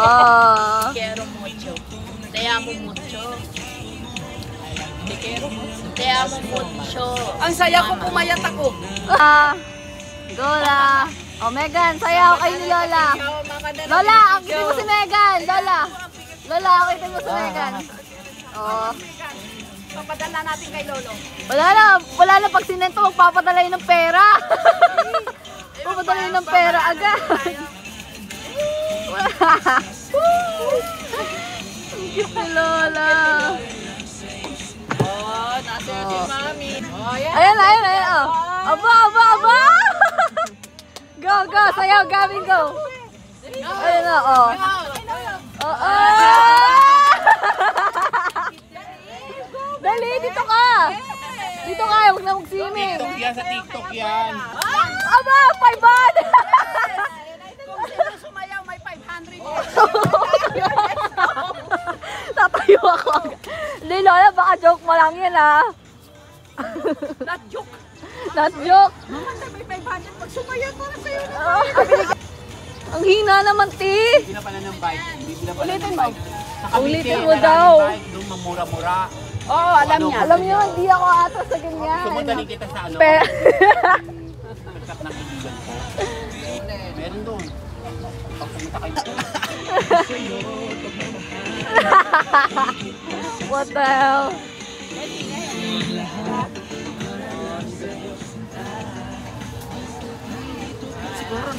Oh. Quiero mucho. Te amo mucho. Te quiero mucho. Te amo mucho. Ang saya ko, pumayat ako. Lola. Oh, Megan, sayaw kayo ni Lola. Lola, akitin mo si Megan. Lola. Lola, akitin mo si Megan. Oh. Papadala natin kay Lolo. Wala na pag sinento, magpapadala yun ng pera. Papadala yun ng pera agad. Ang cute ni Lola. Oh, nasa si Mami. Oh, yan. Ayan. Oh. Aba. Go, sayaw, Gavin, go. Ayun na, oh. Dali, dito ka. Dito ka, huwag na mag-swimming. TikTok yan, sa TikTok yan. Aba, 500. Kung sino sumayaw, may 500. Tatayo ako. Hindi, Lola, baka joke mo lang yan, ha? Not joke. Not joke. Mama, may 500 pag sumayaw para sa'yo. Ang hina naman, ti. Hindi na pala ng bike. Hindi na pala Ulitin ng mo. bike. Sa Cavite, Ulitin mo maraming daw. bike, doon mamura-mura. Oo, alam niya. Alam niyo, hindi ako ato sa ganyan. Sumadaling kita sa ano. Pagkat ng kaibigan ko. Meron doon. Pag pumunta kayo. What the hell? Siguro